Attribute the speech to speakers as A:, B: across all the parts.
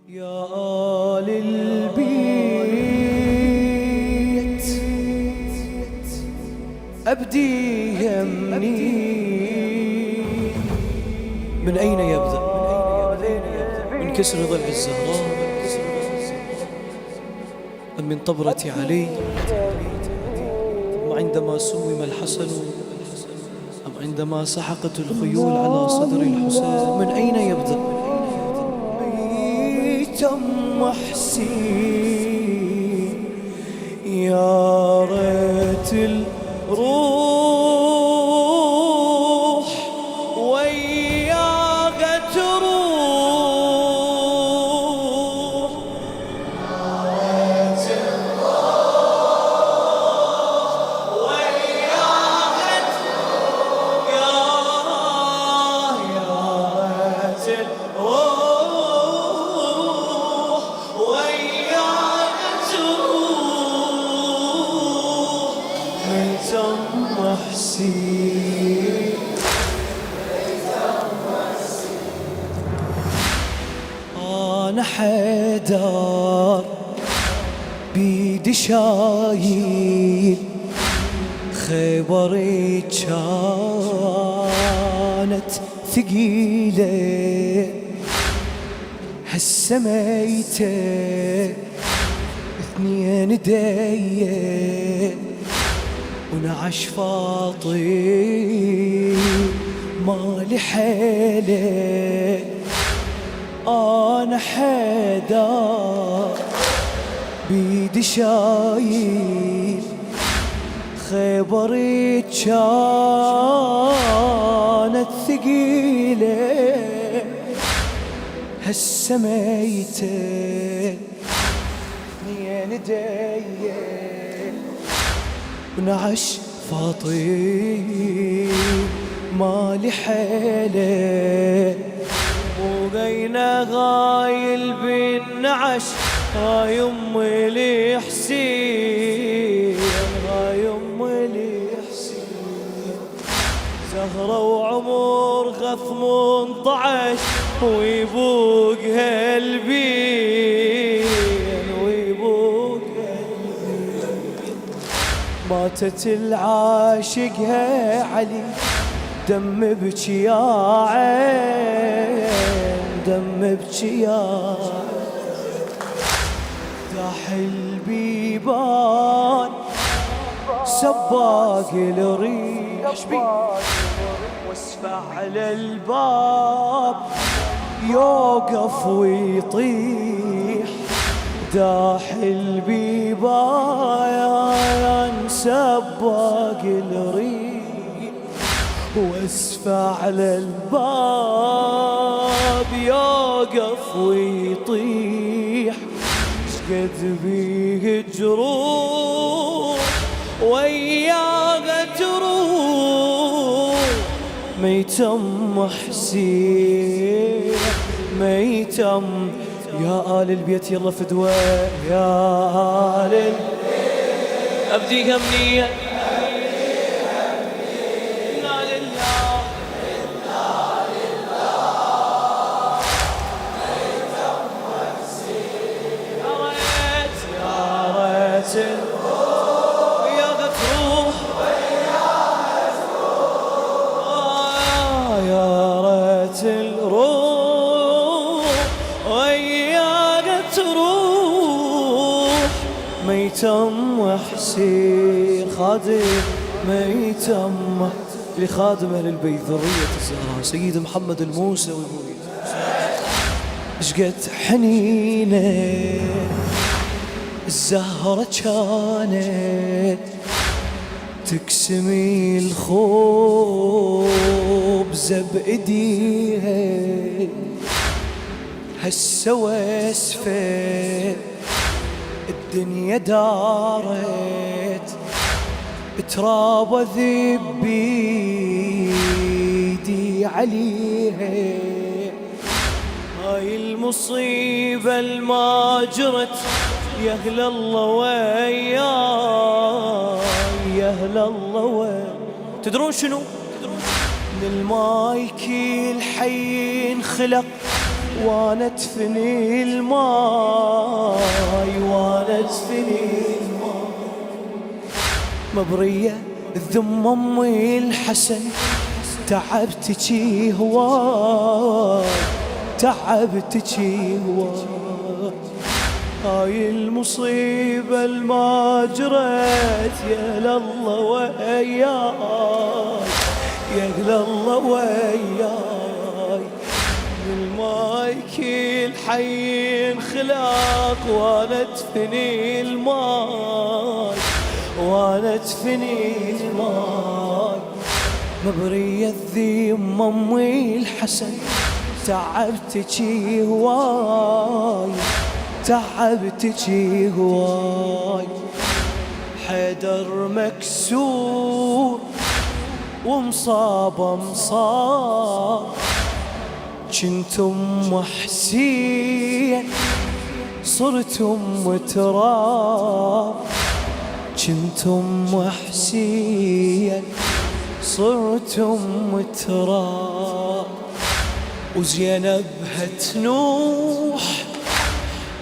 A: يا آل البيت أبدي يمني. من أين يبدأ؟ من كسر ضلع الزهراء أم من طبرة علي؟ أم عندما سوم الحسن أم عندما سحقت الخيول على صدر الحسين؟ من أين يبدأ؟ تم حسين يا ريت الروح وياك تروح. يا ريت الروح وياك تروح. يا ريت الروح حسين. أنا حيدر بيدي شايل خبري كانت ثقيلة هسه ميتة اثنين ديه ونعش فاطي مالي حيلة. أنا حيدر بيدي شايل خبري كانت ثقيلة هسه ميتة اثنين ديه ونعش فاطي مالي حيلة. وبينا غايل بالنعش هاي أمي لي حسين. هاي أمي لي حسين زهرة وعمر غف 18 ويبوق هالبين ويبوق ماتت العاشقها علي دم بكي يا عين دم بكي يا داح البيبان سباق الريح واسفع على الباب يوقف ويطيح. داح البيبان سباق الريح واسفع على الباب يوقف ويطيح. شقد بيه جروح وياها تروح ميتم حسين ميتم. يا آل البيت يلا فدوى يا آل البيت أبدي همنية ميتم حسين خادم ميتم لخادم أهل البيت ذرية الزهراء سيد محمد الموسوي. شقد حنينة الزهرة كانت تكسمي الخبز بإيديها هسه واسفة الدنيا دارت تراب ذبيدي عليها. هاي المصيبة الماجرت يا أهل الله وياي يا أهل الله وياي. تدرون شنو؟ من الماي كل حي خلق وانا ادفني الماي وانا ادفني الماي. مبرية ذم امي الحسن تعبتكي هواي تعبتكي هواي. هاي المصيبة الما جرت يا لله وياي يا لله وياي. الماي كل حي انخلاق وانا ادفني الماي وانا ادفني الماي. مبرية الذيم امي الحسن تعبتكي هواي تعبتكي هواي. حيدر مكسور ومصاب مصاب جنتم حسين صرتم تراب جنتم حسين صرتم تراب. وزينب تنوح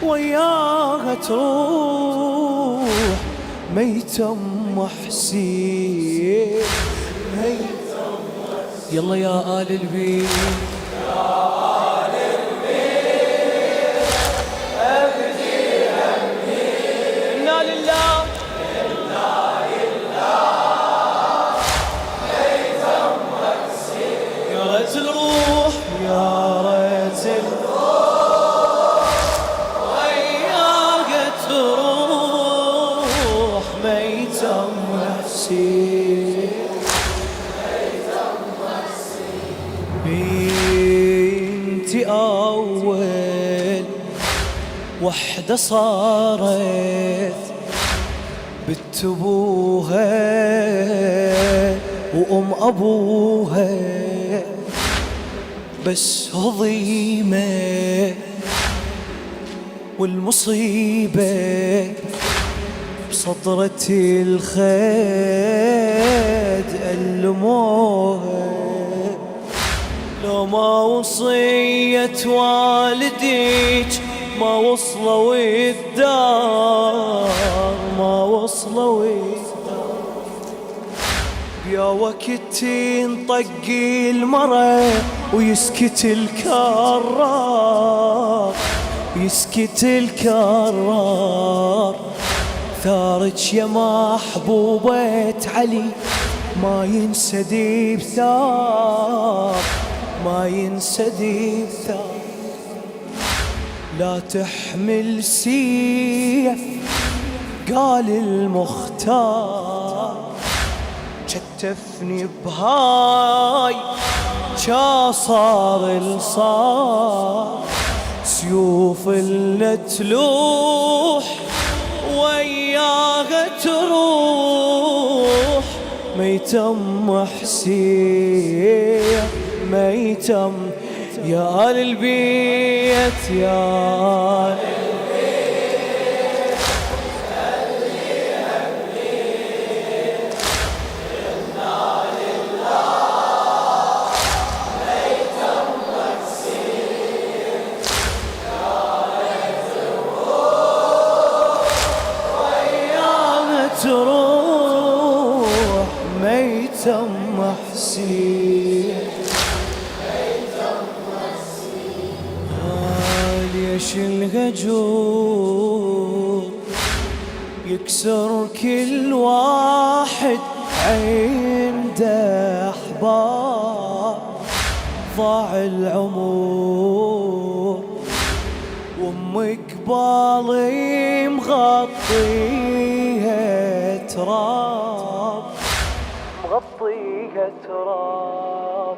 A: وياها تروح ميتم حسين ميتم. يلا يا آل البيت يا آل البيت أبدي همي. إنا لله إنا لله ميتم حسين. يا ريت الروح يا ريت الروح وياك تروح ميتم حسين. انتي اول وحدة صارت بنت ابوها وام ابوها بس هضيمة والمصيبة بصدرة الخد ألموها. لو ما وصيت والديك ما وصلوا الدار ما وصلوا الدار. يا وقت ينطق المرة ويسكت الكرار يسكت الكرار. ثارك يا محبوبة علي ما ينسدي بثار ما ينسدي بثار. لا تحمل سيف قال المختار شتفني بهاي جا صار الصار. سيوف اللي تلوح وياها تروح ميتم حسين ميتم. يا آل البيت يا آل البيت هلي هلي إنا لله ميتم حسين. يا ريت الروح وياها تروح ميتم حسين. ليش الهجور يكسر كل واحد عنده أحباب. ضاع العمر وأمك قبالي مغطيها تراب مغطيها تراب.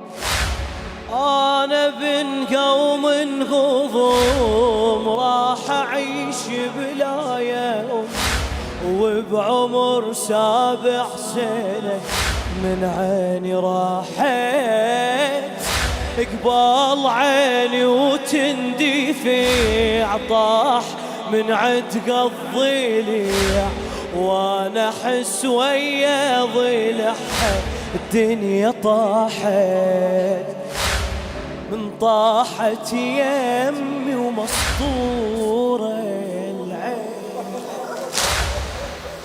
A: أنا بن قوم غضوم راح أعيش بلا يوم وبعمر 7 سنة من عيني راحت قبال عيني وتندفع طاح من عتق الضليع وانا احس ويا ضلعها الدنيا طاحت. من طاحت يمي ومسطورة العين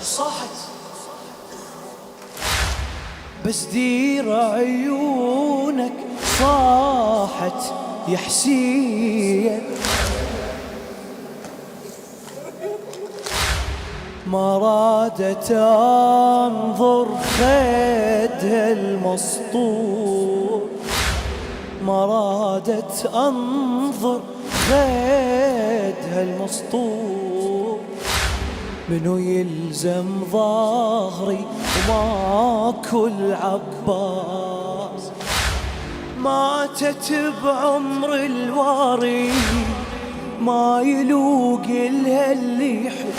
A: صاحت بس دير عيونك صاحت يا حسين ما رادت انظر خدها المسطور ما رادت انظر خدها المسطور منو يلزم ظهري وماكو العباس ماتت بعمر الواري ما يلوق لها اللي يحب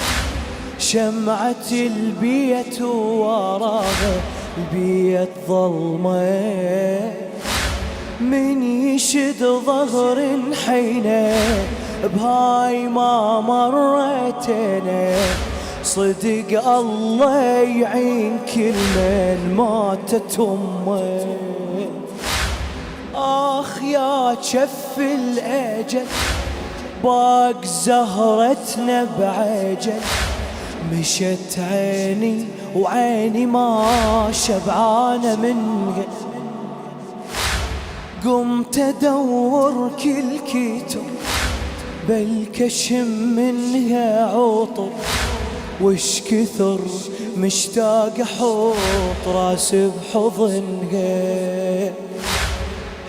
A: شمعة البيت وراها البيت ظلمة من يشد ظهر حينه بهاي ما مرتنا صدق الله يعين كل من ماتت امه آخ يا شف الأجل باق زهرتنا بعجل مشت عيني وعيني ما شبعانة منها قمت أدور كل كتب بالكشم منها عطر وش كثر مشتاق احط راسي بحضنها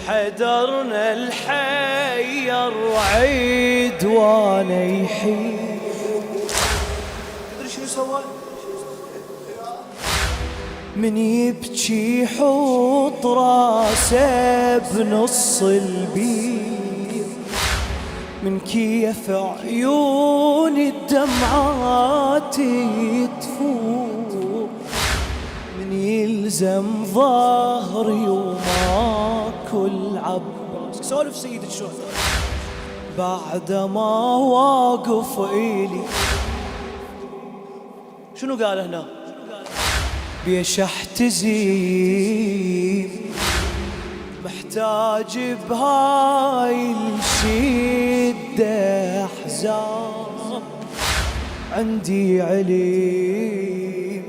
A: حدرنا الحير وعيد وانا يحيي تدري شو سوى من يبكي يحط راسه بنص البير من كيف عيون الدمعات يتفور من يلزم ظهري وماكو العباس سولف سيد الشهداء بعد ما واقف إلي شنو قال هنا بيش احتزي محتاج بهاي الشدة احزان عندي عليم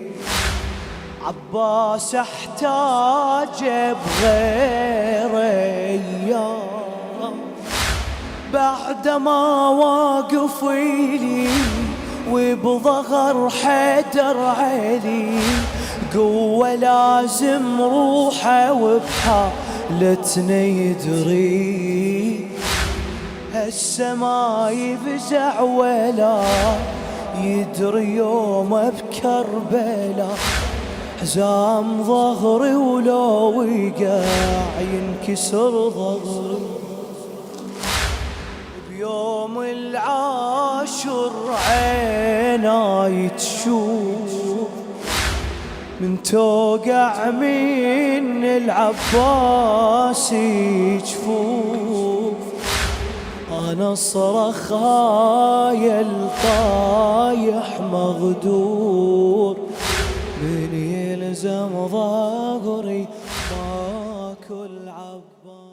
A: عباس احتاج بغير ايام بعد ما واقف لي وبظهر حيدر علي قوة لازم روحه وبحالتنا يدري هسه ما يفزع ولا يدري يوم بكربلاء حزام ظهري ولو وقع ينكسر ظهري بيوم العاشر عيناي تشوف من توقع من العباس يجفوف انا صرخ هاي الطايح مغدور من يلزم ظهري ماكو العباس